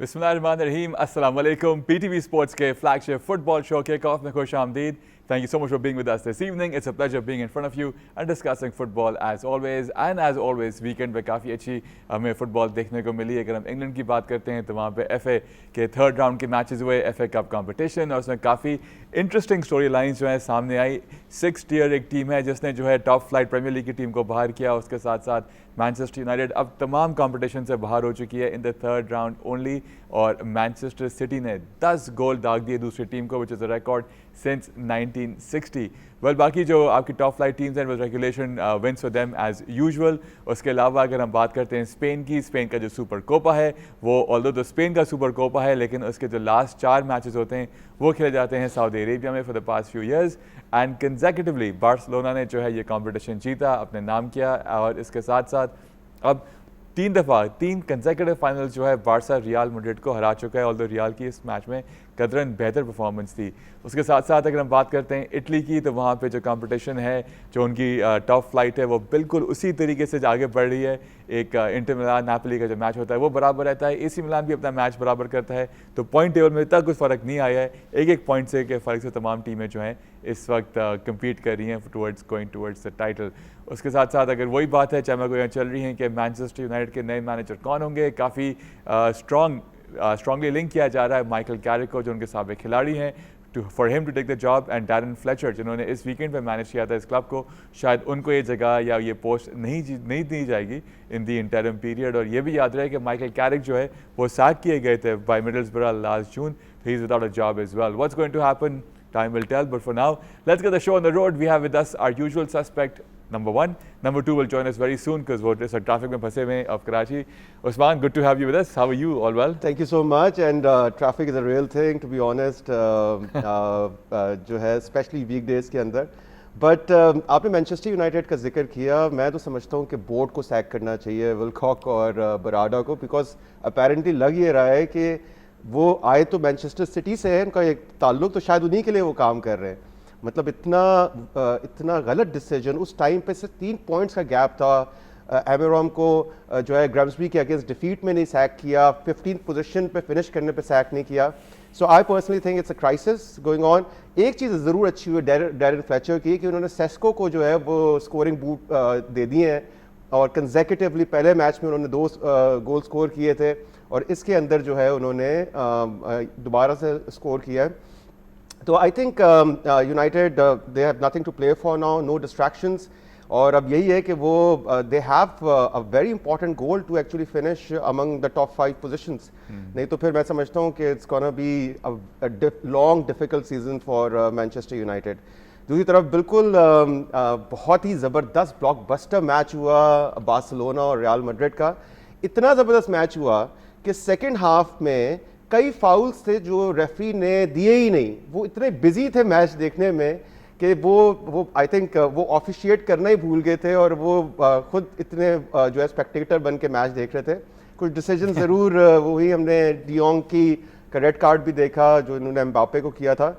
बिस्मिल्लाहिर्रहमानिर्रहीम, अस्सलाम वालेकुम। PTV Sports के flagship football show kick-off में खुश आमदीद। Thank you so much for being with us this evening. It's a pleasure being in front of you and discussing football as always. And as always, weekend पे काफ़ी अच्छी हमें football देखने को मिली। अगर हम इंग्लैंड की बात करते हैं तो वहाँ पे FA के थर्ड राउंड के मैचेस हुए, FA कप कंपटीशन, और उसमें काफ़ी इंटरेस्टिंग स्टोरी लाइन्स जो है सामने आई। 6 टियर एक टीम है जिसने जो है टॉप फ्लाइट प्रीमियर लीग की टीम को बाहर किया। उसके साथ साथ मैनचेस्टर यूनाइटेड अब तमाम कंपटीशन से बाहर हो चुकी है in the third round only, और मैनचेस्टर सिटी ने 10 गोल दाग दिए दूसरी टीम को, which is a record since 1960। Well बाकी जो आपकी टॉप फ्लाइट टीम्स हैं with regulation wins for them as usual. उसके अलावा अगर हम बात करते हैं स्पेन की, स्पेन का जो सुपर कोपा है वो ऑल्दो तो स्पेन का सुपर कोपा है, लेकिन उसके जो लास्ट 4 मैचेस होते हैं वो खेले जाते हैं सऊदी अरेबिया में for the past few years. And consecutively Barcelona ने जो है ये कॉम्पिटिशन जीता, अपने नाम किया, और इसके साथ साथ अब 3 कंसेक्यूटिव फाइनल्स जो है बार्सा रियल मैड्रिड को हरा चुका है, ऑल्दो रियल की इस मैच में कदरन बेहतर परफॉर्मेंस थी। उसके साथ साथ अगर हम बात करते हैं इटली की, तो वहाँ पे जो कंपटीशन है, जो उनकी टॉप फ्लाइट है, वो बिल्कुल उसी तरीके से आगे बढ़ रही है। एक इंटर मिलान नापोली का जो मैच होता है वो बराबर रहता है, AC मिलान भी अपना मैच बराबर करता है, तो पॉइंट टेबल में इतना कुछ फ़र्क नहीं आया है। एक पॉइंट से के फ़र्क से तमाम टीमें जो हैं इस वक्त कम्पीट कर रही हैं गोइंग टूवर्ड्स द टाइटल। उसके साथ साथ अगर वही बात है चाहे मैं चल रही हैं कि मैनचेस्टर यूनाइटेड के नए मैनेजर कौन होंगे, काफ़ी स्ट्रांगली लिंक किया जा रहा है माइकल कैरिक को, जो उनके साबिक खिलाड़ी हैं, for him to take the job, and Darren Fletcher जिन्होंने इस वीकेंड पे मैनेज किया था इस क्लब को, शायद उनको ये जगह या ये पोस्ट नहीं दी जाएगी इन दी इंटरिम पीरियड। और ये भी याद रहे कि माइकल कैरिक जो है वो सैक किए गए थे by Middlesbrough last June, he is without a job as well. What's going to happen, time will tell, but for now let's get the show on the road. We have with us our usual suspect, number 1. Number 2 will join us very soon because वो इस traffic में फंसे हुए of Karachi. Usman, good to have you with us. How are you? All well? Thank you so much. And traffic is a real thing, to be honest. जो है especially weekdays के अंदर. But आपने Manchester United का जिक्र किया, मैं तो समझता हूँ कि बोर्ड को सैक करना चाहिए, विलकॉक और बराडा को, बिकॉज अपेरेंटली लग ये रहा है कि वो आए तो मैनचेस्टर सिटी से है, उनका एक ताल्लुक तो शायद उन्हीं के लिए वो काम कर रहे हैं। मतलब इतना गलत डिसीजन, उस टाइम पे सिर्फ 3 पॉइंट्स का गैप था। एमेरोम को जो है ग्राम्सबी के अगेंस्ट डिफीट में नहीं सैक किया, 15th पोजीशन पे फिनिश करने पे सैक नहीं किया। So I personally think it's a crisis going on. एक चीज़ ज़रूर अच्छी हुई डैरन फ्लेचर की कि उन्होंने सेस्को को जो है वो स्कोरिंग बूट दे दिए हैं, और कंसेक्यूटिवली पहले मैच में उन्होंने 2 गोल स्कोर किए थे, और इसके अंदर जो है उन्होंने दोबारा से स्कोर किया है। तो I think United they have nothing to play for now, no distractions, और अब यही है कि वो they have a very important goal to actually finish among the top 5 positions. नहीं तो फिर मैं समझता हूँ कि it's gonna be a long difficult season for Manchester United. दूसरी तरफ बिल्कुल बहुत ही ज़बरदस्त ब्लॉकबस्टर मैच हुआ बार्सिलोना और रियल मैड्रिड का। इतना ज़बरदस्त मैच हुआ कि सेकेंड हाफ में कई फाउल्स थे जो रेफरी ने दिए ही नहीं। वो इतने बिजी थे मैच देखने में कि वो आई थिंक वो ऑफिशिएट करना ही भूल गए थे, और वो खुद इतने जो है स्पेक्टेटर बन के मैच देख रहे थे। कुछ डिसीजन ज़रूर वही हमने डियोंग का रेड कार्ड भी देखा जो इन्होंने एम्बापे को किया था,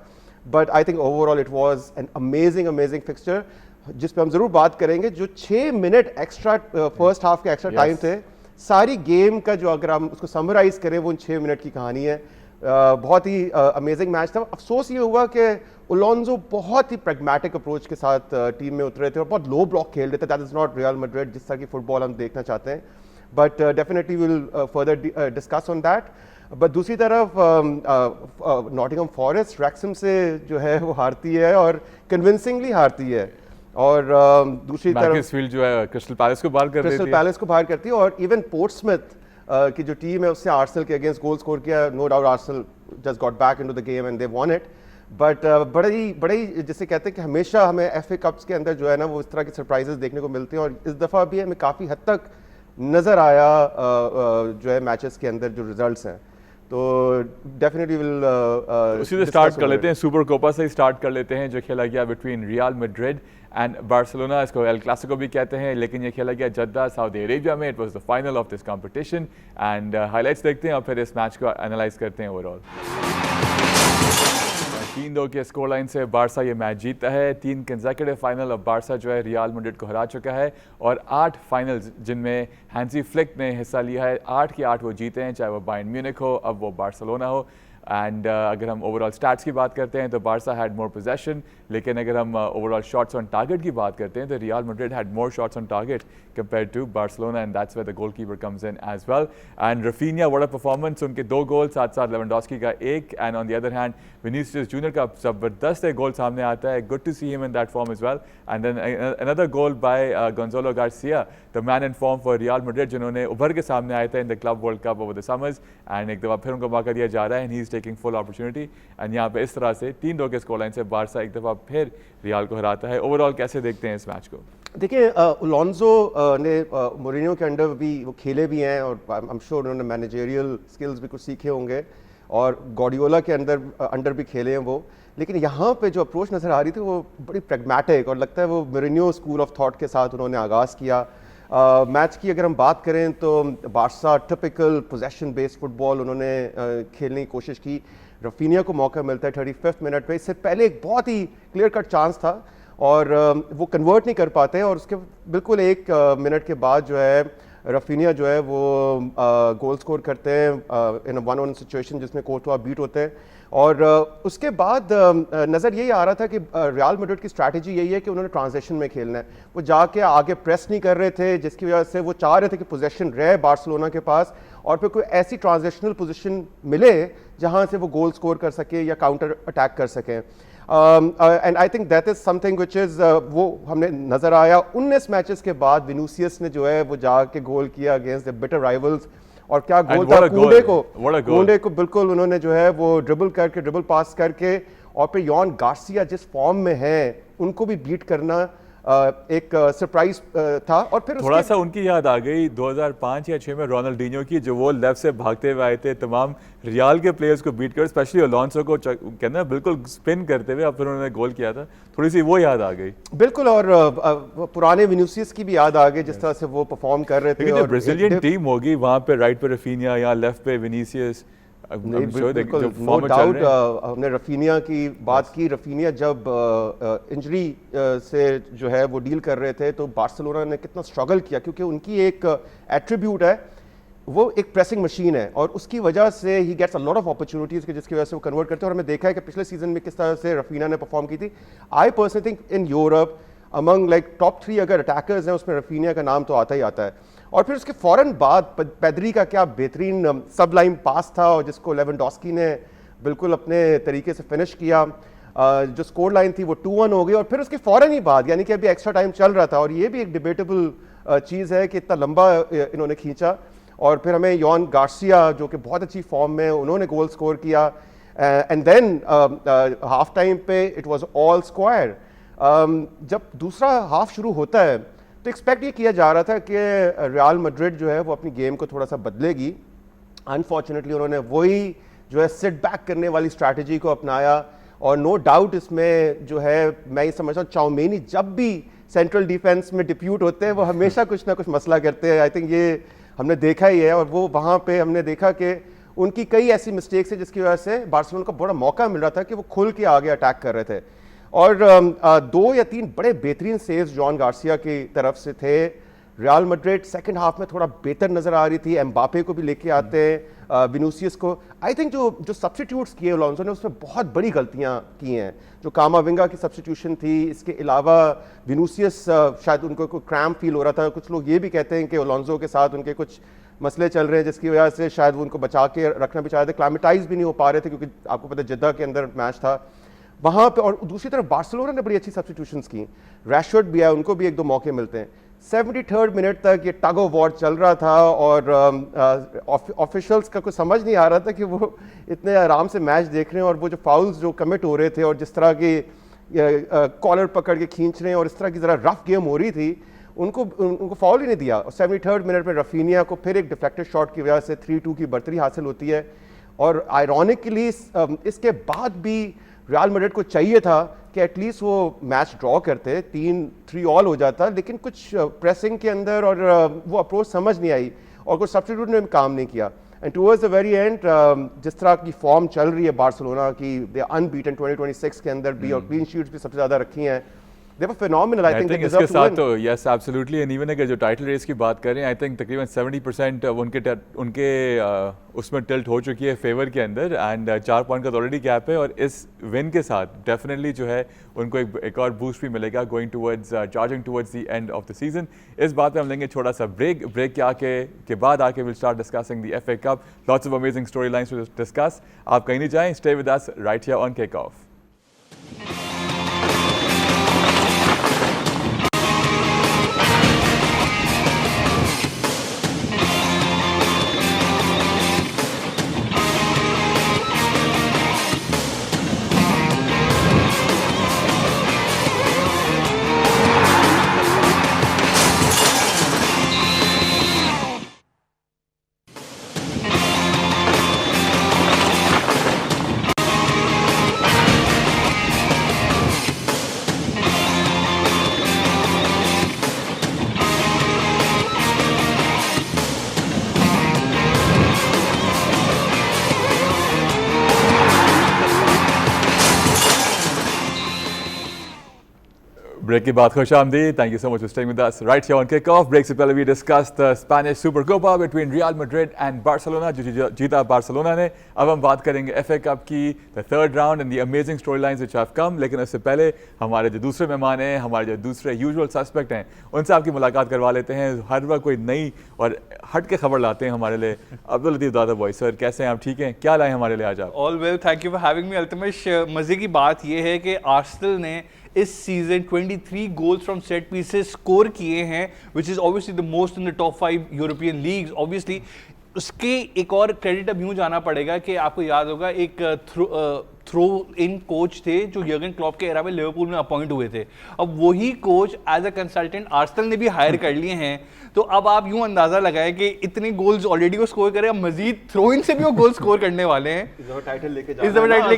but I think overall it was an amazing fixture, जिस पे हम ज़रूर बात करेंगे। जो 6 मिनट एक्स्ट्रा फर्स्ट हाफ के एक्स्ट्रा टाइम थे, सारी गेम का जो अगर हम उसको समराइज करें वो 6 मिनट की कहानी है। बहुत ही अमेजिंग मैच था। अफसोस ये हुआ कि ओलोंजो बहुत ही प्रैग्मेटिक अप्रोच के साथ टीम में उतरे थे और बहुत लो ब्लॉक खेल रहे थे। That is not real Madrid जिस तरह की फुटबॉल हम देखना चाहते हैं, but definitely will further discuss on that. But दूसरी तरफ नॉटिंघम फॉरेस्ट रैक्सम से जो है वो हारती है, और कन्विंसिंगली हारती है, और दूसरी तरफ जो है क्रिस्टल पैलेस को बाहर करती है, और इवन पोर्ट्समथ की जो टीम है उससे आर्सेनल के अगेंस्ट गोल स्कोर किया। No doubt Arsenal just got back into the game and they won it, but बड़े ही जिसे कहते हैं कि हमेशा हमें FA कप्स के अंदर जो है ना वो इस तरह की सरप्राइजेस देखने को मिलती हैं, और इस दफ़ा भी हमें काफ़ी हद तक नज़र आया जो है मैचेस के अंदर जो रिजल्ट्स हैं। तो डेफिनेटली विल उसी से स्टार्ट कर लेते हैं, सुपर कोपा से ही स्टार्ट कर लेते हैं, जो खेला गया between Real Madrid and Barcelona. इसको एल क्लासिको भी कहते हैं, लेकिन ये खेला गया जद्दा सऊदी अरेबिया में। It was the final of this competition, and highlights देखते हैं और फिर इस मैच को एनालाइज करते हैं ओवरऑल। 3-2 के स्कोर लाइन से बारसा ये मैच जीतता है। 3 कंसेक्यूटिव फाइनल अब बारसा जो है रियल मैड्रिड को हरा चुका है और 8 फाइनल्स जिनमें हैंसी फ्लिक ने हिस्सा लिया है, 8 के 8 वो जीते हैं, चाहे वो बायर्न म्यूनिख हो, अब वो बार्सिलोना हो। एंड अगर हम ओवरऑल स्टैट्स की बात करते हैं तो बारसा हैड मोर पोजेशन, लेकिन अगर हम ओवरऑल शॉट्स ऑन टारगेट की बात करते हैं तो real Madrid had more shots on target compared to Barcelona, and that's where the goalkeeper comes in as well. And Rafinha, what a performance! उनके 2 गोल, साथ-साथ लेवेंडोस्की का 1, and on the other hand Vinicius Junior का जबरदस्त एक गोल सामने आता है. Good to see him in that form as well. And then another goal by Gonzalo Garcia, the man in form for Real Madrid, जिन्होंने उभर के सामने आए थे in the Club World Cup over the summers, and एक दफ़ा फिर उनको मौका दिया जा रहा है, and he is taking full opportunity. And यहाँ पे इस तरह से 3-2 के स्कोर लाइन से बारसा एक दफ़ा फिर रियल को हराता है. ओवरऑल कैसे देखते हैं इस मैच को? देखिए, अलोंसो ने मोरिनियो के अंडर भी वो खेले भी हैं और आई एम श्योर उन्होंने मैनेजरियल स्किल्स भी कुछ सीखे होंगे और गॉर्डियोला के अंडर भी खेले हैं वो, लेकिन यहाँ पे जो अप्रोच नज़र आ रही थी वो बड़ी प्रैग्मेटिक और लगता है वो मोरिनियो स्कूल ऑफ थॉट के साथ उन्होंने आगाज़ किया। मैच की अगर हम बात करें तो Barça typical possession based football उन्होंने खेलने की कोशिश की। रफीनिया को मौका मिलता है 35वें मिनट पे, इससे पहले एक बहुत ही क्लियर कट चांस था और वो कन्वर्ट नहीं कर पाते और उसके बिल्कुल 1 मिनट के बाद जो है रफीनिया जो है वो गोल स्कोर करते हैं इन अ 1-1 सिचुएशन जिसमें कोर्टवा बीट होते हैं। और उसके बाद नज़र यही आ रहा था कि रियल मैड्रिड की स्ट्रैटेजी यही है कि उन्होंने ट्रांजिशन में खेलना है, वो जाके आगे प्रेस नहीं कर रहे थे, जिसकी वजह से वो चाह रहे थे कि पोजीशन रहे बार्सिलोना के पास और फिर कोई ऐसी ट्रांजिशनल पोजीशन मिले जहां से वो गोल स्कोर कर सके या काउंटर अटैक कर सकें। And I think that is something which is वो हमने नजर आया 19 मैचेस के बाद विनीसियस ने जो है वो जाके गोल किया अगेंस्ट द बिटर राइवल्स और क्या गोल था। कुंडे को बिल्कुल उन्होंने जो है वो ड्रिबल पास करके और फिर यॉन गार्सिया जिस फॉर्म में है उनको भी बीट करना एक सरप्राइज था। और फिर थोड़ा सा उनकी याद आ गई 2005 या 6 में रोनाल्डिनो की, जो वो लेफ्ट से भागते हुए आए थे तमाम रियल के प्लेयर्स को बीट कर, स्पेशली अलोंसो को कहना बिल्कुल स्पिन करते हुए और फिर उन्होंने गोल किया था, थोड़ी सी वो याद आ गई बिल्कुल। और पुराने विनीसियस की भी याद आ गई जिस तरह से वो परफॉर्म कर रहे थे। और ब्राजीलियन टीम होगी वहां पे राइट पे रफीनिया या लेफ्ट पे विनीसियस, नो डाउट। हमने रफीनिया की बात की, रफीनिया जब इंजरी से जो है वो डील कर रहे थे तो बार्सिलोना ने कितना स्ट्रगल किया, क्योंकि उनकी एक एट्रीब्यूट है वो एक प्रेसिंग मशीन है और उसकी वजह से ही gets a lot of opportunities के जिसकी वजह से वो कन्वर्ट करते हैं। और हमें देखा है कि पिछले सीजन में किस तरह से रफीना ने परफॉर्म की थी। आई personally think in Europe among like top 3 अगर अटैकर्स हैं उसमें रफीनिया का नाम तो आता ही आता है। और फिर उसके फौरन बाद पेद्री का क्या बेहतरीन सब लाइन पास था और जिसको लेवेंडोस्की ने बिल्कुल अपने तरीके से फिनिश किया। जो स्कोर लाइन थी वो 2-1 हो गई और फिर उसके फौरन ही बाद, यानी कि अभी एक्स्ट्रा टाइम चल रहा था और ये भी एक डिबेटेबल चीज़ है कि इतना लंबा इन्होंने खींचा और फिर हमें यॉन गार्सिया जो कि बहुत अच्छी फॉर्म में उन्होंने गोल स्कोर किया। एंड देन हाफ टाइम पे इट वाज ऑल स्क्वायर। जब दूसरा हाफ शुरू होता है तो एक्सपेक्ट ये किया जा रहा था कि रियल मैड्रिड जो है वो अपनी गेम को थोड़ा सा बदलेगी। अनफॉर्चुनेटली उन्होंने वही जो है सिट बैक करने वाली स्ट्रैटेजी को अपनाया और नो डाउट इसमें जो है मैं ये समझता हूँ चाउमेनी जब भी सेंट्रल डिफेंस में डिप्यूट होते हैं वो हमेशा कुछ ना कुछ मसला करते हैं। आई थिंक ये हमने देखा ही है और वो वहाँ पे हमने देखा कि उनकी कई ऐसी मिस्टेक्स है जिसकी वजह से बार्सिलोना को बड़ा मौका मिल रहा था कि वो खुल के आगे अटैक कर रहे थे। और 2 या 3 बड़े बेहतरीन सेव्स जॉन गार्सिया की तरफ से थे। रियल मैड्रिड सेकंड हाफ में थोड़ा बेहतर नजर आ रही थी, एम्बापे को भी लेके आते हैं, विनीसियस को। आई थिंक जो सब्स्टिट्यूट्स किए अलोंसो ने उसमें बहुत बड़ी गलतियां की हैं। जो कामाविंगा की सब्स्टिट्यूशन थी, इसके अलावा विनीसियस शायद उनको कोई क्रैम्प फील हो रहा था। कुछ लोग ये भी कहते हैं कि अलोंसो के साथ उनके कुछ मसले चल रहे हैं जिसकी वजह से शायद वो उनको बचा के रखना भी चाह रहे थे, क्लाइमेटाइज भी नहीं हो पा रहे थे क्योंकि आपको पता है जिद्दा के अंदर मैच था वहाँ पे। और दूसरी तरफ बार्सिलोना ने बड़ी अच्छी सब्स्टिट्यूशंस की, रैशफोर्ड भी है, उनको भी 1-2 मौके मिलते हैं। 73rd मिनट तक ये टग ऑफ वॉर चल रहा था और ऑफिशियल्स का कुछ समझ नहीं आ रहा था कि वो इतने आराम से मैच देख रहे हैं और वो जो फाउल्स जो कमिट हो रहे थे और जिस तरह की कॉलर पकड़ के खींच रहे हैं और इस तरह की ज़रा रफ गेम हो रही थी, उनको फाउल ही नहीं दिया। और 73rd मिनट में रफीनिया को फिर एक डिफ्लेक्टेड शॉट की वजह से 3-2 की बढ़तरी हासिल होती है। और आयरॉनिकली इसके बाद भी रियल मैड्रिड को चाहिए था कि एटलीस्ट वो मैच ड्रॉ करते, 3-3 ऑल हो जाता, लेकिन कुछ प्रेसिंग के अंदर और वो अप्रोच समझ नहीं आई और कुछ सब्स्टिट्यूट ने काम नहीं किया। And towards the very and जिस तरह की फॉर्म चल रही है बार्सिलोना की, दे अनबीटन 2026 के अंदर भी और क्लीन शीट्स भी सबसे ज़्यादा रखी हैं. They were phenomenal. I think they इसके deserve to साथ win. तो यस एब्सोल्युटली एंड इवन अगर जो टाइटल रेस की बात करें आई थिंक तकरीबन 70% उनके उसमें टिल्ट हो चुकी है फेवर के अंदर एंड 4 पॉइंट का ऑलरेडी गैप है और इस विन के साथ डेफिनेटली जो है उनको एक और बूस्ट भी मिलेगा going towards charging towards the end of the season. इस बात पे हम लेंगे छोटा सा ब्रेक के बाद आके will start discussing the FA cup. Lots of amazing story lines to discuss. आप कहीं नहीं जाएं, stay with us right here on kick off. Break के बाद खुश आमदीद. Thank you so much for staying with us right here on kick off. Break से पहले we discuss the Spanish super copa between Real Madrid and Barcelona जो जीता Barcelona ने. अब हम बात करेंगे FA कप की the third round and the amazing story lines which have come. लेकिन उससे पहले हमारे जो दूसरे मेहमान हैं, हमारे जो दूसरे यूजुअल सस्पेक्ट हैं, उनसे आपकी मुलाकात करवा लेते हैं. हर वक्त कोई नई और हट के खबर लाते हैं हमारे लिए. अब्दुल लतीफ़ दादा बॉय सर, कैसे हैं आप? ठीक हैं? क्या लाए हमारे लिए आज आप? All well, thank you for having me Altamish. मजे की बात यह है कि आर्सेनल ने इस season 23 goals from set pieces score किए हैं, which is obviously the most in the top 5 European leagues. Obviously उसके एक और क्रेडिट अब यूँ जाना पड़ेगा कि आपको याद होगा एक थ्रो इन कोच थे जो यर्गन क्लॉप के एरा में लिवरपूल में अपॉइंट हुए थे. अब वही coach as a consultant Arsenal ने भी हायर कर लिए हैं. तो अब आप यूं अंदाजा लगाएं कि इतने गोल्स ऑलरेडी वो स्कोर करे, अब मजीद थ्रो इन से भी वो गोल स्कोर करने वाले हैं. इस दफा टाइटल लेके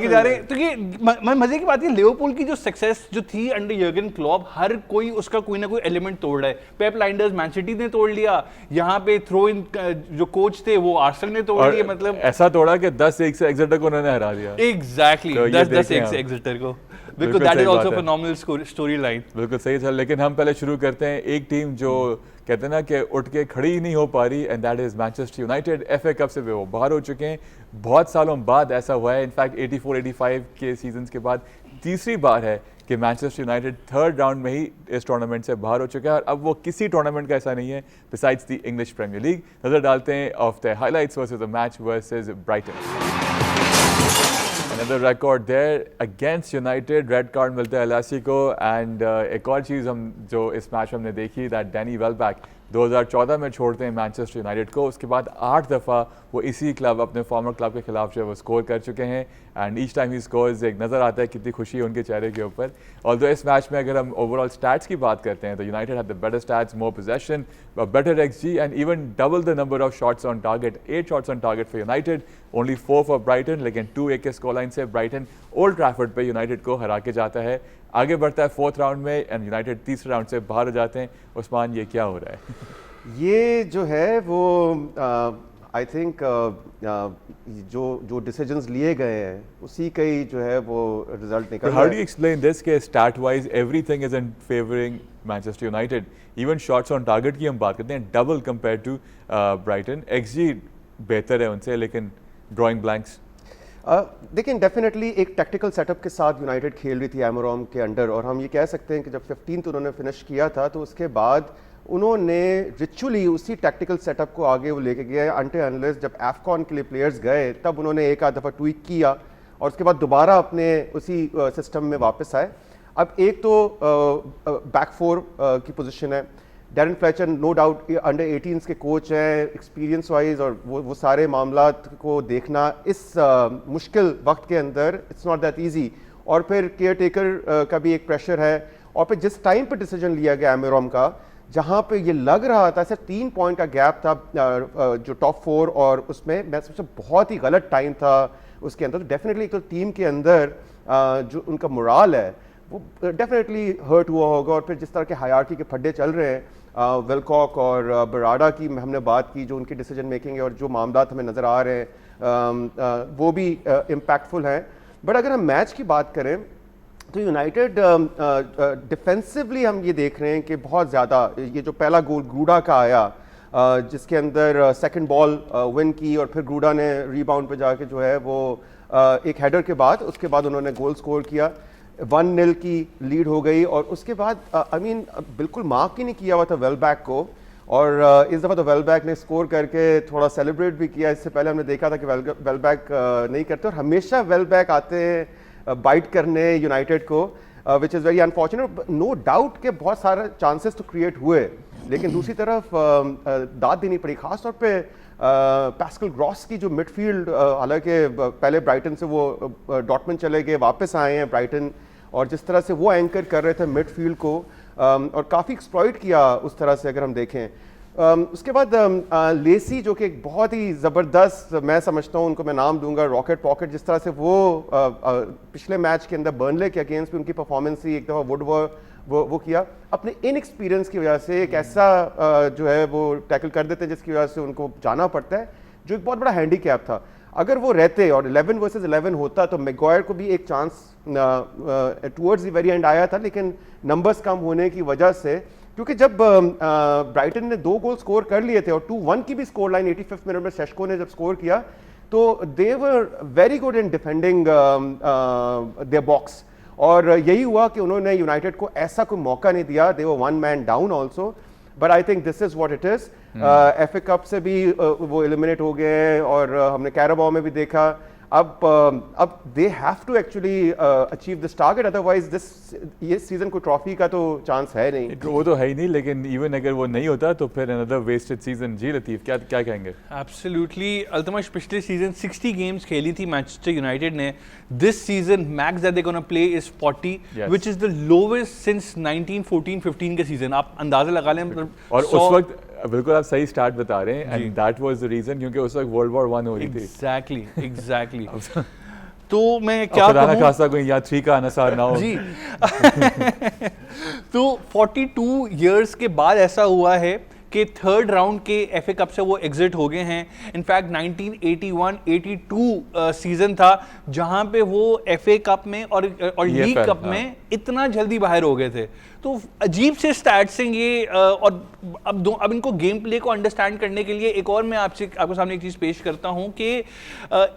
जा रहे हैं. तो ये मजे की बात है, लिवरपूल की जो सक्सेस जो थी अंडर यर्गन क्लॉप, हर कोई उसका कोई ना कोई एलिमेंट तोड़ रहा है. पेप लाइंडर्स मैन सिटी ने तोड़ लिया, यहाँ पे थ्रो इन जो कोच थे वो आर्सेनल ने तोड़ लिया. मतलब ऐसा तोड़ा कि 10-1 से एक्सेटर को उन्होंने हरा दिया. एग्जैक्टली 10-1 से एक्सेटर को. बिल्कुल, that is also phenomenal story line. बिल्कुल सही था. लेकिन हम पहले शुरू करते हैं एक टीम जो कहते हैं ना कि उठ के खड़ी ही नहीं हो पा रही, and that is Manchester United. FA cup से वो बाहर हो चुके हैं. बहुत सालों बाद ऐसा हुआ है. इनफैक्ट 84-85 के सीजन्स के बाद तीसरी बार है कि मैनचेस्टर यूनाइटेड थर्ड राउंड में ही इस टूर्नामेंट से बाहर हो चुका है. और अब वो किसी टूर्नामेंट का ऐसा नहीं है besides the English Premier League. नजर डालते हैं of the highlights versus the match versus Brighton. Another record there against United. Red card मिलता है एलासी को. एंड एक और चीज़ हम जो इस मैच में हमने देखी, दैट डैनी वेलबैक 2014 में छोड़ते हैं मैनचेस्टर यूनाइटेड को. उसके बाद 8 दफ़ा वो इसी क्लब, अपने फॉर्मर क्लब के खिलाफ जो है वो स्कोर कर चुके हैं. And each time he scores, एक नज़र आता है कितनी खुशी है उनके चेहरे के ऊपर. ऑल्दो इस मैच में अगर हम ओवरऑल स्टैट्स की बात करते हैं तो United had the better stats, more possession, better XG and even double the number of shots on target. 8 shots on target for United, only 4 for Brighton. लेकिन 2-1 के स्कोर लाइन से ब्राइटन ओल्ड ट्रैफर्ड पे United को हरा के जाता है, आगे बढ़ता है 4th राउंड में, एंड यूनाइटेड तीसरे राउंड से बाहर हो जाते हैं. उस्मान, ये क्या हो रहा है? ये जो है वो आई थिंक जो डिसीजंस लिए गए हैं उसी का ही जो है वो रिजल्ट निकल रहा है. How do you explain this के stat wise everything is in favouring Manchester United. Even shots on target की हम बात करते हैं, double compare to Brighton. XG बेहतर है उनसे, लेकिन ड्रॉइंग ब्लैंक्स. देखिए, डेफिनेटली एक टैक्टिकल सेटअप के साथ यूनाइटेड खेल रही थी एमोरॉम के अंडर. और हम ये कह सकते हैं कि जब 15th उन्होंने फिनिश किया था तो उसके बाद उन्होंने रिचुअली उसी टैक्टिकल सेटअप को आगे वो लेके गए. अनटिल अनलेस जब एफकॉन के लिए प्लेयर्स गए तब उन्होंने एक आध दफ़ा ट्वीक किया और उसके बाद दोबारा अपने उसी सिस्टम में वापस आए. अब एक तो बैक 4 की पोजीशन है. Darren Fletcher no doubt under 18s के कोच हैं, एक्सपीरियंस वाइज, और वो सारे मामलात को देखना इस मुश्किल वक्त के अंदर इट्स नॉट दैट ईजी. और फिर केयर टेकर का भी एक प्रेशर है. और फिर जिस टाइम पर डिसीजन लिया गया एमोरॉम का, जहाँ पे ये लग रहा था सिर्फ 3 पॉइंट का गैप था जो टॉप 4 और उसमें, मैं सोचा बहुत ही गलत टाइम था उसके अंदर. तो डेफिनेटली तो टीम के अंदर जो उनका मोराल है वो डेफिनेटली हर्ट हुआ होगा. और फिर जिस तरह के हायरार्की के फड्डे चल रहे हैं विलकॉक और बराडा की हमने बात की, जो उनकी डिसीजन मेकिंग है और जो मामला हमें नज़र आ रहे हैं वो भी इम्पैक्टफुल हैं। बट अगर हम मैच की बात करें तो यूनाइटेड डिफेंसिवली हम ये देख रहे हैं कि बहुत ज़्यादा, ये जो पहला गोल ग्रूडा का आया जिसके अंदर सेकंड बॉल विन की और फिर ग्रूडा ने रीबाउंड पे जाके जो है वो एक हेडर के बाद उसके बाद उन्होंने गोल स्कोर किया, 1-0 की लीड हो गई। और उसके बाद बिल्कुल मार्क ही नहीं किया हुआ था वेलबैक को, और इस दफ़ा तो वेलबैक ने स्कोर करके थोड़ा सेलिब्रेट भी किया। इससे पहले हमने देखा था कि वेलबैक नहीं करते, और हमेशा वेलबैक आते हैं बाइट करने यूनाइटेड को, which is very unfortunate. No doubt के बहुत सारे चांसेस तो क्रिएट हुए, लेकिन दूसरी तरफ दाद देनी पड़ी, खासतौर पे पैस्कल ग्रॉस की जो मिडफील्ड, हालांकि पहले ब्राइटन से वो डॉर्टमंड चले गए, वापस आए हैं ब्राइटन, और जिस तरह से वो एंकर कर रहे थे मिडफील्ड को और काफ़ी एक्सप्लॉइट किया उस तरह से अगर हम देखें। उसके बाद लेसी जो कि एक बहुत ही ज़बरदस्त, मैं समझता हूँ उनको मैं नाम दूंगा रॉकेट पॉकेट, जिस तरह से वो पिछले मैच के अंदर बर्नले के अगेंस्ट भी उनकी परफॉर्मेंस थी, एक दफ़ा वुडवर्ड वो किया, अपने इनएक्सपीरियंस की वजह से एक ऐसा जो है वो टैकल कर देते हैं जिसकी वजह से उनको जाना पड़ता है, जो एक बहुत बड़ा हैंडीकैप था। अगर वो रहते और 11 वर्सेस 11 होता तो मैगवायर को भी एक chance towards the very and आया था, लेकिन नंबर्स कम होने की वजह से, क्योंकि जब ब्राइटन ने 2 गोल स्कोर कर लिए थे और 2-1 की भी स्कोर लाइन 85th मिनट में सेस्को ने जब स्कोर किया, तो they were very good in defending their box, और यही हुआ कि उन्होंने यूनाइटेड को ऐसा कोई मौका नहीं दिया। दे वर 1 man down also, but I think this is what it is. FA cup से भी वो एलिमिनेट हो गए हैं, और हमने कैराबाओ में भी देखा। अब they have to actually achieve this target, otherwise ये सीजन को ट्रॉफी का तो चांस है नहीं। वो तो है ही नहीं, लेकिन इवन अगर वो नहीं होता तो फिर अनदर वेस्टेड सीजन। जी लतीफ, क्या कहेंगे? एब्सोल्युटली अल्तमश, पिछले सीजन 60 गेम्स खेली थी मैनचेस्टर यूनाइटेड ने। This season max that they gonna play is 40, which is the lowest since 1914-15 के सीजन। आप अंदाजा लगा लें, मतलब और उस वक्त बिल्कुल आप सही स्टार्ट बता रहे हैं, and that was the reason, क्योंकि उस वक्त वर्ल्ड वॉर 1 हो रही थी। एग्जैक्टली तो मैं क्या कहूं, खासा कोई या 3 का अनसार ना हो जी तो 42 इयर्स के बाद ऐसा हुआ है कि थर्ड राउंड के FA कप से वो एग्जिट हो गए हैं। इनफैक्ट 1981-82 सीजन था जहां पे वो FA कप में और लीग कप में इतना जल्दी बाहर हो गए थे। तो अजीब से स्टैट्स हैं ये, और अब इनको गेम प्ले को अंडरस्टैंड करने के लिए एक और मैं आपको सामने एक चीज़ पेश करता हूं कि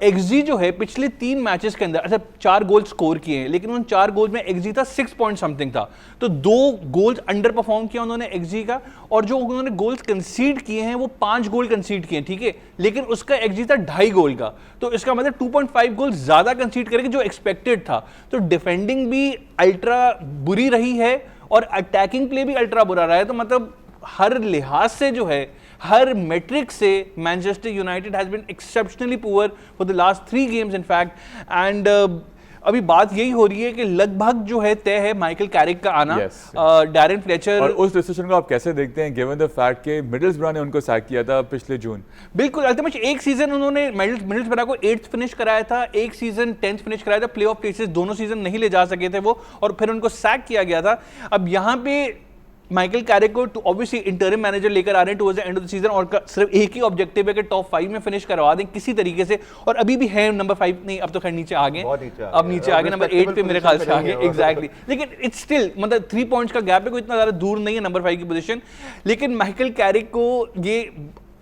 XG जो है पिछले 3 मैचेस के अंदर, अच्छा 4 गोल स्कोर किए हैं, लेकिन उन 4 गोल में XG था 6 पॉइंट समथिंग था, तो 2 गोल्स अंडर परफॉर्म किया उन्होंने XG का, और जो उन्होंने गोल्स कंसीड किए हैं वो 5 गोल कंसीड किए हैं, ठीक है, लेकिन उसका XG था 2.5 गोल का, तो इसका मतलब 2.5 गोल ज्यादा कंसीड करेंगे जो एक्सपेक्टेड था। तो डिफेंडिंग भी अल्ट्रा बुरी रही है और अटैकिंग प्ले भी अल्ट्रा बुरा रहा है। तो मतलब हर लिहाज से जो है, हर मेट्रिक से Manchester United has been exceptionally poor for the last 3 games in fact, and अभी बात यही हो रही है कि लगभग जो है तय है माइकल कैरिक का आना, डैरेन फ्लेचर। और उस डिसीजन को आप कैसे देखते हैं गिवन द फैक्ट कि मिडलस्ब्रो ने उनको सैक किया था पिछले जून? बिल्कुल, अल्टीमेट एक सीजन उन्होंने मिडलस्ब्रो को 8th फिनिश कराया था, एक सीजन 10th फिनिश कराया था, प्लेऑफ प्लेसेस दोनों सीजन नहीं ले जा सके थे वो, और फिर उनको सैक किया गया था। अब यहाँ पे माइकल कैरिक को ऑब्वियसली इंटरिम मैनेजर लेकर आ रहे हैं towards the end of the season, और सिर्फ एक ही ऑब्जेक्टिव है कि टॉप 5 में फिनिश करवा दें किसी तरीके से, और अभी भी है नंबर 5 नहीं, अब तो खैर नीचे आ गए, अब नीचे आ गए, नंबर 8 पे मेरे ख्याल से आ गए, एग्जैक्टली। लेकिन इट्स स्टिल मतलब 3 पॉइंट्स का गैप है, कोई इतना ज्यादा दूर नहीं है नंबर 5 की पोजीशन। लेकिन माइकल कैरिक को ये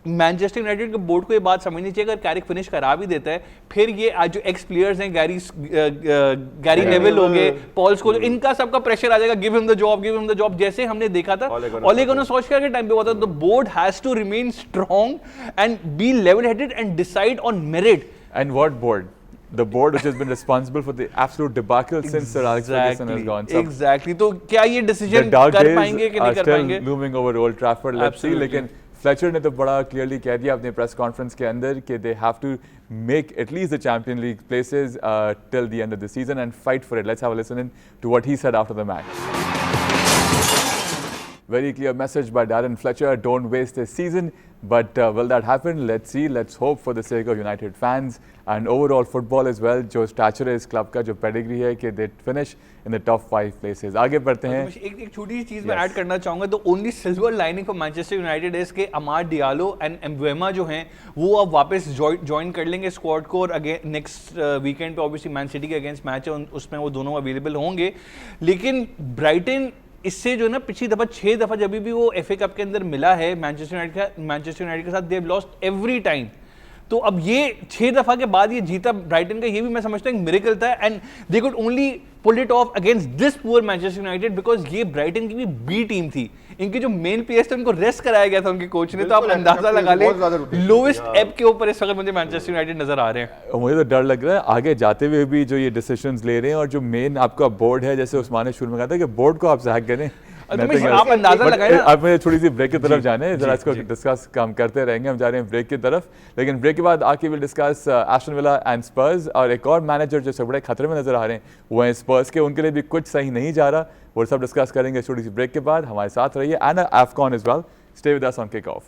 मैनचेस्टर यूनाइटेड के बोर्ड को ये बात समझनी चाहिए, अगर कैरिक फिनिश करा भी देता है, फिर ये आज जो एक्स प्लेयर्स हैं, गैरी नेविल हो गए, पॉल स्कोल्स, इनका सबका प्रेशर आ जाएगा, गिव हिम द जॉब, जैसे हमने देखा था ओले गुनार सोल्शर के टाइम पे हुआ था। The board has to remain strong and be level headed and decide on merit. And what board? The board which has been responsible for the absolute debacle since Sir Alex Ferguson has gone. Exactly. तो क्या ये decision कर पाएंगे कि नहीं कर पाएंगे? Looming over Old Trafford, let's see. लेकिन फ्लेचर ने तो बड़ा क्लियरली कह दिया अपने प्रेस कॉन्फ्रेंस के अंदर कि they have to make at least the champion league places till the end of the season and fight for it. Let's have a listen in to what he said after the match. Very clear message by Darren Fletcher, don't waste this season. But will that happen? Let's see. Let's hope for the sake of United fans and overall football as well. जो stature है इस club का, जो pedigree है कि they finish in the top 5 places. आगे बढ़ते हैं. एक छोटी सी चीज मैं ऐड करना चाहूंगा. The only silver lining for Manchester United is कि अमाद डियालो एंड एम्बुएमा जो हैं वो अब वापस ज्वाइन कर लेंगे स्क्वाड को, और अगेन नेक्स्ट वीकेंड पे ऑब्वियसली मैन सिटी के अगेंस्ट मैच है, उसमें वो दोनों अवेलेबल होंगे. लेकिन ब्राइटन इससे जो है ना पिछली दफा 6 दफा जब भी वो FA कप के अंदर मिला है मैनचेस्टर यूनाइटेड के साथ, they have lost every time. तो अब ये 6 दफा के बाद ये जीता ब्राइटन का, ये भी मैं समझता हूँ एक मिरेकल था. And they could only pull it off against this poor Manchester United because ये ब्राइटन की भी बी टीम थी. इनके जो मेन प्लेयर्स थे उनको रेस्ट कराया गया था उनके कोच ने. तो आप अंदाजा लगा ले लोवेस्ट एप के ऊपर इस वक्त मुझे मैनचेस्टर यूनाइटेड नजर आ रहे हैं. मुझे तो डर लग रहा है आगे जाते हुए भी जो ये डिसीजंस ले रहे हैं, और जो मेन आपका बोर्ड है, जैसे उस्मान ने शुरू में कहा था कि बोर्ड को आप सैक करें. आप अंदाजा लगाएं ना. अब मुझे थोड़ी सी ब्रेक की तरफ जाने हैं, जरा इसको डिस्कस काम करते रहेंगे. हम जा रहे हैं ब्रेक की तरफ, लेकिन ब्रेक के बाद आके will discuss Aston Villa and Spurs. और एक और मैनेजर जो सब बड़े खतरे में नजर आ रहे हैं वो हैं स्पर्स के. उनके लिए भी कुछ सही नहीं जा रहा, वो सब डिस्कस करेंगे छोटी सी ब्रेक के बाद. हमारे साथ रहिए. एंड AFCON as well. Stay with us on Kickoff.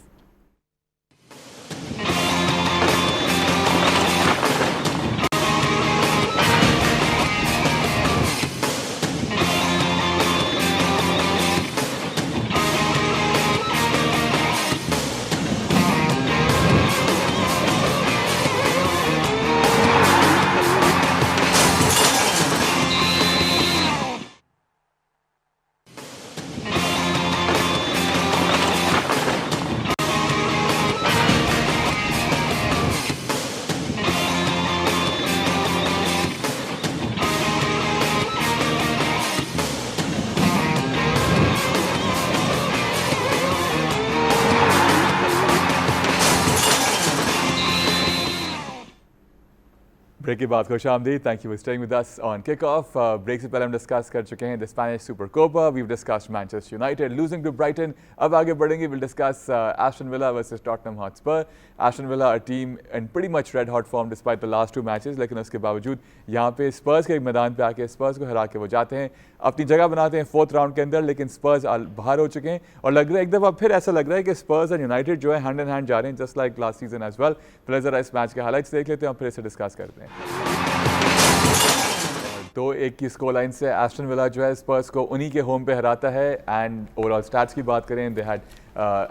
Break की बात खुश आमदीद. Thank you for staying with us on kick off. Break से पहले हम डिस्कस कर चुके हैं the Spanish super Copa. We discussed Manchester United losing to Brighton. अब आगे बढ़ेंगे. Will discuss Aston Villa versus Tottenham Hotspur. Aston Villa a team in pretty much red hot form despite the last 2 matches, लेकिन उसके बावजूद यहाँ पे स्पर्स के मैदान पे आके स्पर्स को हरा के वो जाते हैं, अपनी जगह बनाते हैं 4th राउंड के अंदर. लेकिन स्पर्स बाहर हो चुके हैं और लग रहा है एक दफ़ा फिर ऐसा लग रहा है कि स्पर्स एंड यूनाइटेड जो है हैंड इन हैंड जा रहे हैं, just like last season as well. फिर ज़रा इस मैच के हाइलाइट्स देख लेते हैं और फिर इसे डिस्कस करते हैं. 2-1 की स्कोर लाइन से एस्टन विला जो है स्पर्स को उन्हीं के होम पे हराता है. एंड ओवरऑल स्टैट्स की बात करें, they had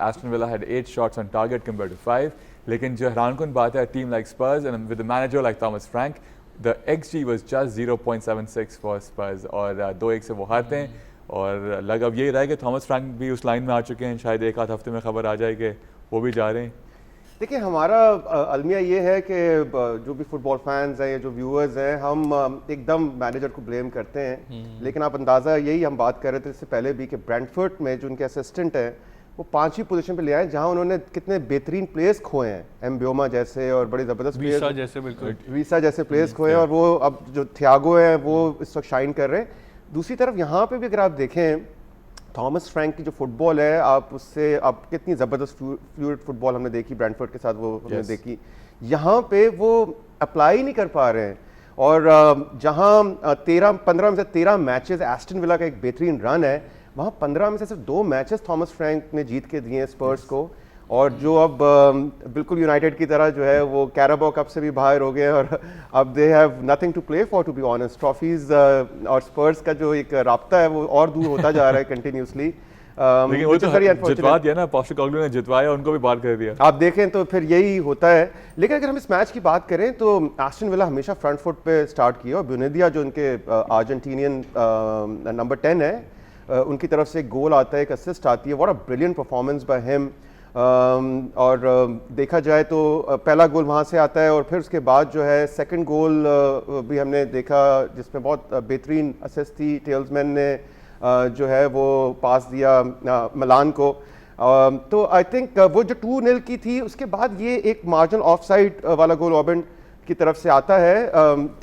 Aston Villa had 8 shots on target compare to 5. लेकिन जो हैरानकुन बात है, team like Spurs and with the manager like Thomas Frank, the XG was just 0.76 for Spurs. और 2-1 से वो हारते हैं. और लग अब यही रहा है कि थॉमस फ्रैंक भी उस लाइन में आ चुके हैं. शायद एक आध हफ्ते में खबर आ जाए कि वो भी जा रहे हैं. देखिए, हमारा अलमिया ये है कि जो भी फुटबॉल फैंस हैं या जो व्यूअर्स हैं, हम एकदम मैनेजर को ब्लेम करते हैं. लेकिन आप अंदाज़ा, यही हम बात कर रहे थे इससे पहले भी, कि ब्रेंटफोर्ड में जो उनके असिस्टेंट हैं वो 5वीं पोजीशन पे ले आए, जहां उन्होंने कितने बेहतरीन प्लेयर्स खोए हैं. एम्ब्योमा जैसे और बड़े ज़बरदस्त प्लेयर्स, वीसा जैसे प्लेयर्स खोए हैं. और वो अब जो थियागो है वो इस वक्त शाइन कर रहे हैं. दूसरी तरफ यहाँ पे भी अगर आप देखें, थॉमस फ्रैंक की जो फुटबॉल है, आप उससे आप कितनी ज़बरदस्त फ्लूइड फुटबॉल हमने देखी ब्रेंटफोर्ड के साथ, वो हमने देखी. यहाँ पे वो अप्लाई नहीं कर पा रहे हैं. और जहाँ 15 में से 13 मैचेस एस्टन विला का एक बेहतरीन रन है, वहाँ 15 में से सिर्फ 2 मैचेस थॉमस फ्रैंक ने जीत के दिए हैं स्पर्स को. और जो अब बिल्कुल यूनाइटेड की तरह जो है वो कैराबाओ कप से भी बाहर हो गए और अब they have nothing to play for, to be honest. Trophies और स्पर्स का जो एक राब्ता है वो और दूर होता जा रहा है कंटिन्यूसली. लेकिन वो तो जितवा दिया ना, पोस्टेकोग्लू ने जितवाया, उनको भी बाहर कर दिया. आप देखें तो फिर यही होता है. लेकिन अगर हम इस मैच की बात करें तो एस्टन विला हमेशा फ्रंट फुट पे स्टार्ट किया. और बुनेदिया जो उनके अर्जेंटीनियन नंबर 10 है, उनकी तरफ से एक गोल आता है, एक असिस्ट आती है. What a brilliant performance by him. और देखा जाए तो पहला गोल वहाँ से आता है और फिर उसके बाद जो है सेकंड गोल भी हमने देखा, जिसमें बहुत बेहतरीन असिस्ट थी. टेल्समैन ने जो है वो पास दिया मिलान को. तो आई थिंक वो जो 2-0 की थी, उसके बाद ये एक मार्जिनल ऑफसाइड वाला गोल ऑबन की तरफ से आता है.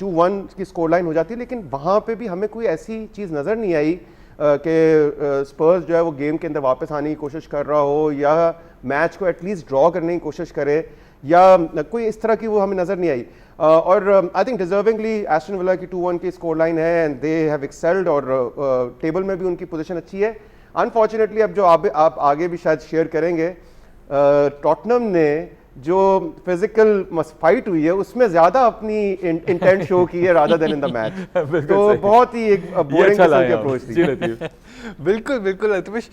2-1 की स्कोर लाइन हो जाती है. लेकिन वहाँ पे भी हमें कोई ऐसी चीज़ नज़र नहीं आई कि स्पर्स जो है वो गेम के अंदर वापस आने की कोशिश कर रहा हो या मैच को एटलीस्ट ड्रॉ करने की कोशिश करे, या कोई इस तरह की वो हमें नज़र नहीं आई. और I think deservingly Aston villa की 2-1 की स्कोर लाइन है एंड दे हैव एक्सेल्ड. और टेबल में भी उनकी पोजीशन अच्छी है. अनफॉर्चुनेटली अब जो आप आगे भी शायद शेयर करेंगे, टॉटनम ने जो फिजिकल फाइट हुई है उसमें ज्यादा अपनी इंटेंट शो की है rather then in the match. तो बहुत ही एक बोरिंग किस्म की अप्रोच थी। बिल्कुल बिल्कुल अल्तमिश,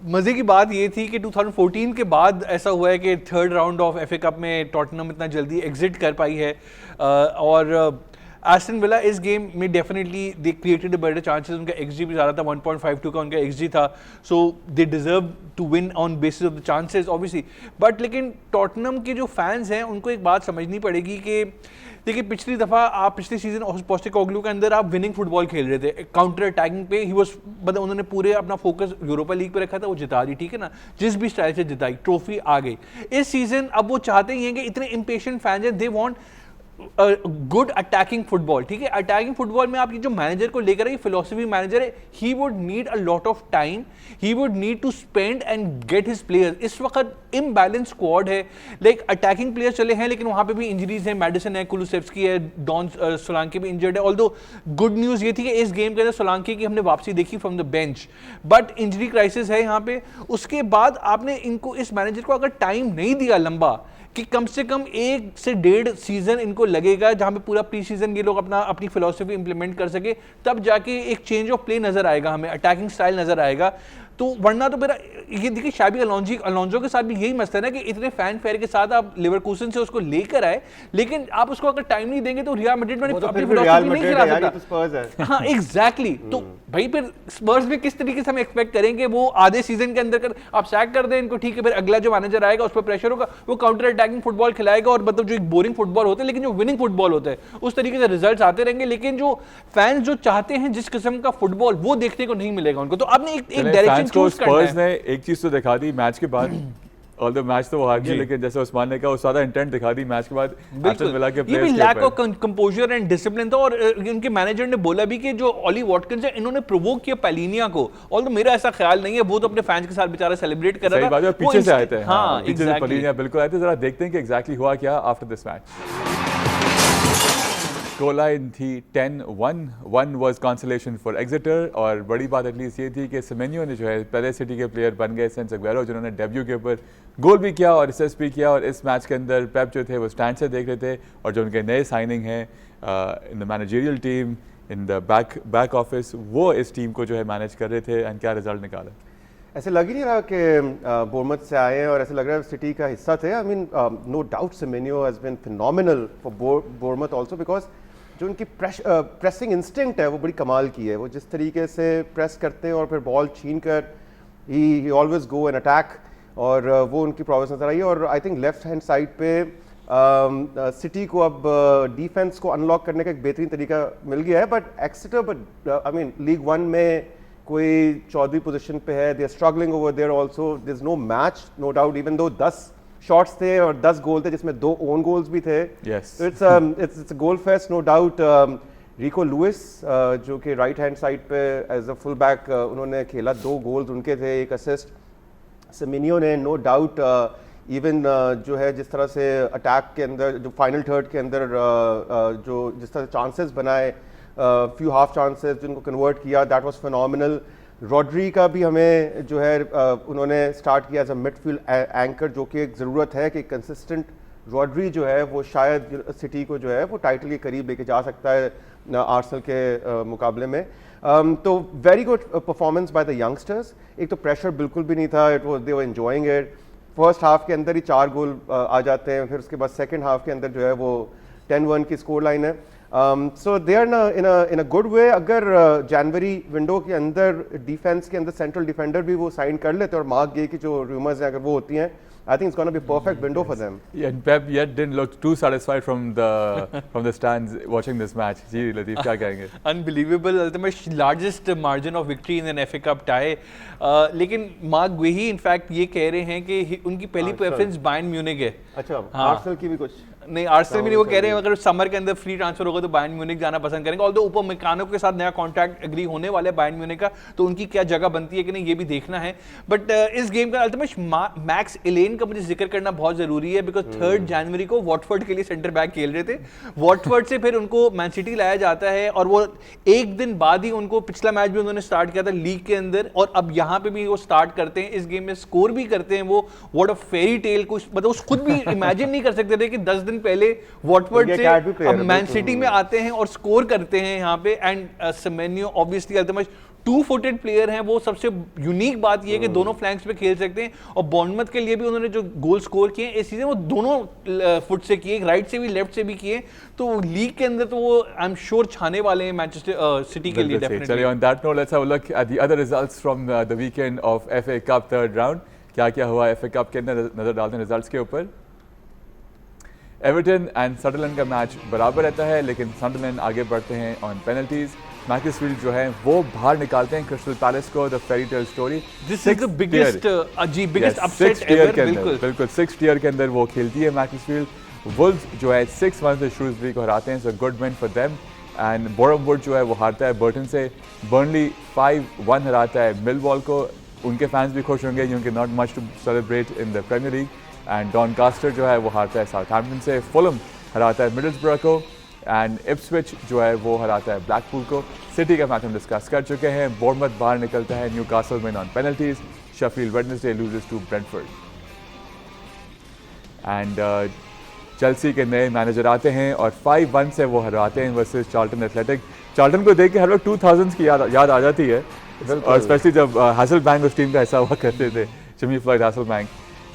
मजे की बात ये थी कि 2014 के बाद ऐसा हुआ है कि third round of FA Cup में टॉटनम इतना जल्दी एग्जिट कर पाई है, और एस्टन विला इस गेम में definitely they created better chances, उनका एक्सजी भी ज़्यादा था, 1.52 का उनका एक्सजी था, so they deserve to win on basis of the chances obviously. But लेकिन टॉटनम के जो फैंस हैं उनको एक बात समझनी पड़ेगी कि देखिए पिछली दफ़ा आप पिछले सीजन पोस्टेकोग्लू के अंदर आप विनिंग फुटबॉल खेल रहे थे, काउंटर अटैकिंग पे ही वाज, मतलब उन्होंने पूरे अपना फोकस यूरोपा लीग पे रखा था, वो जिता दी, ठीक है ना, जिस भी स्टाइल से जिताई, ट्रॉफी आ गई। इस सीजन अब वो चाहते ही हैं कि इतने इम्पेशेंट फैंस हैं, they want good attacking football, ठीक है। अटैकिंग फुटबॉल में आपकी जो मैनेजर को लेकर है, फिलोसफी मैनेजर है, he would need a lot of time, he would need to spend and get his players. इस वक्त इम्बैलेंस स्क्वाड है, लाइक अटैकिंग प्लेयर्स चले हैं लेकिन वहां पे भी इंजरीज हैं, मैडिसन है, कुलुसेव्स्की है, डॉन सोलांकी भी इंजर्ड है। ऑल्दो गुड न्यूज ये थी कि इस गेम के अंदर सोलांकी की हमने वापसी देखी from the bench, but injury crisis है यहाँ पे। उसके बाद आपने इनको, इस मैनेजर को अगर टाइम नहीं दिया लंबा, कि कम से कम 1 से 1.5 सीजन इनको लगेगा जहां पे पूरा प्री सीजन ये लोग अपनी फिलॉसफी इंप्लीमेंट कर सके, तब जाके एक चेंज ऑफ प्ले नजर आएगा, हमें अटैकिंग स्टाइल नजर आएगा। तो वरना तो मेरा ये देखिए, शाबी अलोंजो के साथ भी यही मसला है ना कि इतने फैन फेयर के साथ आप लिवरकूसन से उसको लेकर आए, लेकिन आप उसको अगर टाइम नहीं देंगे तो रियल मैड्रिड में अपनी फिलॉसफी नहीं खिला सकता। हाँ एग्जैक्टली, तो भाई फिर स्पर्स में किस तरीके से हम एक्सपेक्ट करेंगे वो आधे सीजन के अंदर आप सैक कर दें इनको, ठीक है, फिर अगला जो मैनेजर आएगा उस पर प्रेशर होगा, वो काउंटर अटैकिंग फुटबॉल खिलाएगा, और मतलब जो एक बोरिंग फुटबॉल होता है लेकिन जो विनिंग फुटबॉल होता है उस तरीके से रिजल्ट्स आते रहेंगे, लेकिन जो फैंस जो चाहते हैं जिस किस्म का फुटबॉल वो देखने को नहीं मिलेगा उनको। तो आपने एक डायरेक्शन चूज करना है। एक चीज तो दिखा दी मैच के बाद, ऑल्दो मैच तो वो हार गया, लेकिन जैसे उस्मान ने कहा उस ज्यादा इंटेंट दिखा दी मैच के बाद एस्टन विला के प्लेयर्स। ये भी lack of composure and discipline था, और उनके मैनेजर ने बोला भी कि जो ओली वॉटकिंस है इन्होंने प्रोवोक किया पैलिनिया को, ऑल्दो मेरा ऐसा ख्याल नहीं है, वो तो अपने फैंस के साथ बेचारा सेलिब्रेट कर रहा था। सही बात है, पीछे से आए थे। हां एग्जैक्टली, पैलिनिया बिल्कुल आए थे। जरा देखते हैं कि एग्जैक्टली हुआ क्या after this match. Score line थी 10-1 वाज कंसोलेशन फॉर एग्जिटर, और बड़ी बात एटलीस्ट ये थी कि सेमेन्यो ने जो है पहले सिटी के प्लेयर बन गए सिंस अग्वेरो, जिन्होंने डेब्यू के ऊपर गोल भी किया और असिस्ट भी किया, और इस मैच के अंदर पेप जो थे वो स्टैंड से देख रहे थे, और जो उनके नए साइनिंग हैं in the managerial team, in the back office, वो इस टीम को जो है मैनेज कर रहे थे, एंड क्या रिजल्ट निकाला। ऐसे लग ही नहीं रहा कि बोर्नमथ से आए हैं, और ऐसे लग रहा है सिटी का हिस्सा थे। I mean no doubt Semenyo has been phenomenal for Bournemouth also, because जो उनकी प्रेसिंग इंस्टिंक्ट है वो बड़ी कमाल की है। वो जिस तरीके से प्रेस करते हैं और फिर बॉल छीन कर ही ऑलवेज गो एन अटैक, और वो उनकी प्रोग्रेस नजर आई है। और I think left hand side पे सिटी को अब डिफेंस को अनलॉक करने का एक बेहतरीन तरीका मिल गया है। But Exeter, I mean league 1 में कोई 14वीं पोजीशन पे है, they are struggling over there also, there is no match no doubt, even though 10 shots थे और 10 गोल थे, जिसमें 2 ओन गोल्स भी थे। It's a goal fest no doubt. Rico Lewis जो कि राइट हैंड साइड पे एज अ फुल बैक उन्होंने खेला, 2 गोल्स उनके थे, 1 असिस्ट। सेमेन्यो ने नो डाउट इवन जो है जिस तरह से अटैक के अंदर जो फाइनल थर्ड के अंदर जो जिस तरह से चांसेस बनाए, फ्यू हाफ चांसेस जिनको कन्वर्ट किया, दैट वाज फिनोमिनल। रॉड्री का भी हमें जो है उन्होंने स्टार्ट किया एज अ मिडफील्ड एंकर, जो कि एक ज़रूरत है कि कंसिस्टेंट रॉड्री जो है वो शायद सिटी को जो है वो टाइटल के करीब लेके जा सकता है आर्सेनल के मुकाबले में। तो very good performance by the youngsters. एक तो प्रेशर बिल्कुल भी नहीं था, it was they were enjoying it. First half के अंदर ही 4 गोल आ जाते हैं, फिर उसके बाद सेकंड हाफ के अंदर जो है वो 10-1 की स्कोर लाइन है। So they are in a good way. अगर जनवरी विंडो के अंदर डिफेंस के अंदर सेंट्रल डिफेंडर भी वो साइन कर लेते और मार्क गे की जो रूमर्स हैं अगर वो होती हैं, I think it's going to be a perfect window for them. Yeah, and Pep yet didn't look too satisfied from the stands watching this match. जी लतीफ क्या कहेंगे? Unbelievable, ultimate largest margin of victory in an FA Cup tie. लेकिन mark गुही in fact ये कह रहे हैं कि उनकी पहली प्रेफरेंस बायर्न म्यूनिख है। अच्छा, आर्सेनल की भी कुछ नहीं आर्सेनल भी नहीं, वो कह रहे हैं अगर समर के अंदर फ्री ट्रांसफर होगा तो बायर्न म्यूनिख जाना पसंद करेंगे। ऑल्दो ऊपर मेकानो के साथ नया कॉन्ट्रैक्ट एग्री होने वाले बायर्न म्यूनिख का, तो उनकी क्या जगह बनती है कि नहीं ये भी देखना है। बट इस गेम का अल्तमश मैक्स एलेन का मुझे जिक्र करना बहुत जरूरी है, बिकॉज 3 जनवरी को वॉटफोर्ड के लिए सेंटर बैक खेल रहे थे। वॉटफोर्ड से फिर उनको मैन सिटी लाया जाता है और वो एक दिन बाद ही उनको पिछला मैच भी उन्होंने स्टार्ट किया था लीग के अंदर, और अब यहाँ पे भी वो स्टार्ट करते हैं, इस गेम में स्कोर भी करते हैं। वो व्हाट अ फेरी टेल, कुछ मतलब उस खुद भी इमेजिन नहीं कर सकते थे कि 10 दिन पहले वॉटफोर्ड से अब मैन सिटी में आते हैं और स्कोर करते हैं यहाँ पे। And Semenyo obviously Altamash 2-footed player हैं, वो सबसे यूनिक बात ये है कि दोनों फ्लैंक्स पे खेल सकते हैं। और बॉर्नमथ के लिए भी उन्होंने जो गोल स्कोर किए इस सीजन वो दोनों फुट से किए, राइट से भी लेफ्ट से भी किए, तो लीग के अंदर तो वो आई एम श्योर छाने वाले हैं मैनचेस्टर सिटी के लिए डेफिनेटली। चलिए on that note let's have a look at the other results from the weekend of FA cup third round. क्या क्या हुआ एफए कप के अंदर, नजर डालते हैं रिजल्ट्स के ऊपर। एवर्टन एंड सडरलैंड का मैच बराबर रहता है, लेकिन सडरलैंड आगे बढ़ते हैं ऑन पेनल्टीज। मैकस्फील्ड जो है वो बाहर निकालते हैं क्रिस्टल पैलेस को, the fairy tale story. This is the biggest biggest upset ever. बिल्कुल 6th ईयर के अंदर वो खेलती है मैकस्फील्ड। वुल्व्स जो है 6-1 से श्रूसबरी को हराते हैं, so good win for them. And Borehamwood जो है वो हारता है बर्टन से। बर्नली 5-1 हराता है मिलवॉल को। उनके फैंस भी खुश होंगे क्योंकि not much to celebrate in the Premier League. And Doncaster जो है वो हारता है साउथहैम्पटन से। फुलम हराता है मिडलसब्रो को। एंड इप्सविच जो है वो हराता है ब्लैकपूल को। सिटी का मैच हम डिस्कस कर चुके हैं। बोर्नमथ बाहर निकलता है न्यूकासल में on penalties. Sheffield Wednesday loses to Brentford. And Chelsea के नए मैनेजर आते हैं और 5-1 से वो हराते हैं वर्सेस चार्ल्टन एथलेटिक। चार्ल्टन को देख के हर वक्त 2000s की याद आ जाती है, और स्पेशली जब हैसलबैंक उस टीम का हिस्सा हुआ करते थे, जिमी फ्लॉयड हैसलबैंक,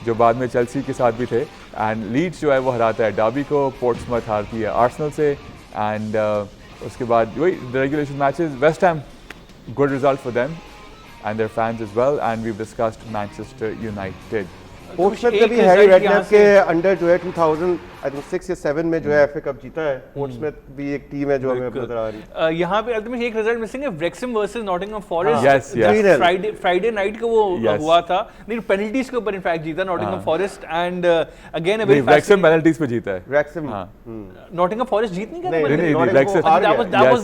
जो बाद में चेल्सी के साथ भी थे। एंड लीड्स जो है वो हराता है डार्बी को। पोर्ट्समथ हारती है आर्सेनल से। एंड उसके बाद वही regulation matches, West Ham good result for them and their fans as well. And we discussed Manchester United. Portsmouth में भी हैरी रेडनेप के अंडर जो है 2006 या 7 में जो है एफए कप जीता है। पोर्ट्समथ भी एक टीम है जो हमें नजर आ रही है। यहाँ पे अल्तमश एक रिजल्ट मिसिंग है, Wrexham versus Nottingham Forest. yes. Friday night को वो हुआ था, नहीं पेनल्टीज के ऊपर इनफैक्ट जीता Nottingham Forest. And again a very Wrexham penalties पे जीता है। वृक्सहैम नॉटिंघम फॉरेस्ट जीत नहीं गया था।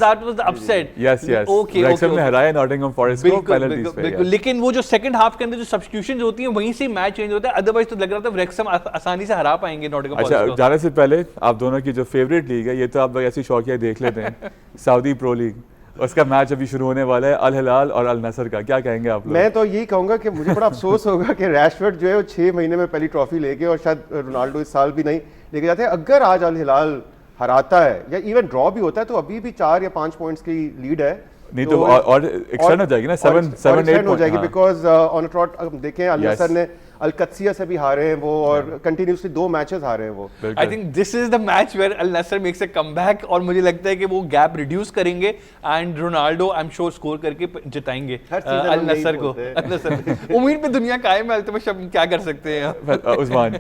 that was the upset. yes Okay, वृक्सहैम ने हराया नॉटिंघम फॉरेस्ट को पेनल्टीज पे। बिल्कुल, लेकिन वो जो सेकंड हाफ के अंदर जो सब्स्टिट्यूशंस होती हैं वहीं से मैच चेंज होता है। अदरवाइज तो लग रहा था वृक्सहैम आसानी से हरा पाएंगे नॉटिंघम फॉरेस्ट को। अच्छा, जाने से पहले आप दोनों की जो फेवरेट लीग है, ये तो आप ऐसी शौकिया देख लेते हैं, सऊदी प्रो लीग, उसका मैच अभी शुरू होने वाला है, अल हिलाल और अल नसर का। क्या कहेंगे आप लोग? मैं तो यही कहूंगा कि मुझे बड़ा अफसोस होगा कि रैशफोर्ड जो है वो 6 महीने में पहली ट्रॉफी लेके, और शायद रोनाल्डो इस साल भी नहीं लेके जाते हैं। अगर आज अल हिलाल हराता है या इवन ड्रॉ भी होता है तो अभी भी 4 या 5 पॉइंट्स की लीड है। नहीं तो और एक्सटेंड हो जाएगी ना, 7-8 हो जाएगी, बिकॉज ऑन अ ट्रॉट देखें अल नसर ने अल कत्सिया से भी हारे हैं वो, और कंटिन्यूसली 2 मैचेस हारे हैं वो। I think this is the match where Al Nassr makes a comeback, और मुझे लगता है कि वो गैप रिड्यूस करेंगे and Ronaldo I am sure score करके जिताएंगे अल नसर को। उम्मीद पे दुनिया कायम है, अल्तमश अब क्या कर सकते हैं। उस्मान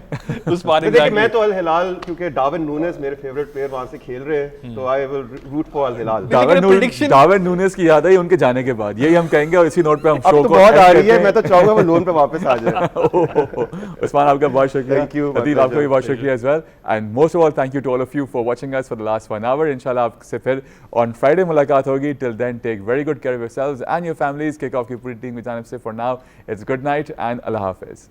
देखिए मैं तो अल हिलाल, क्योंकि डार्विन नूनेस मेरे फेवरेट प्लेयर वहां से खेल रहे हैं, तो I will root for Al Hilal. Darwin Nunez की याद आई उनके जाने के बाद, यही हम कहेंगे, और इसी नोट पे हम शो को बहुत आ रही है। मैं तो चाहूंगा वो लोन पे वापस आ जाए। उस्मान आपका बहुत शुक्रिया। Thank you. अदील आपका भी बहुत शुक्रिया as well. And most of all, thank you to all of you for watching us for the last 1 hour. इंशाल्लाह आपसे फिर on Friday मुलाकात होगी. Till then, take very good care of yourselves and your families. Kick off की पूरी team की जानिब से for now, it's good night and Allah Hafiz.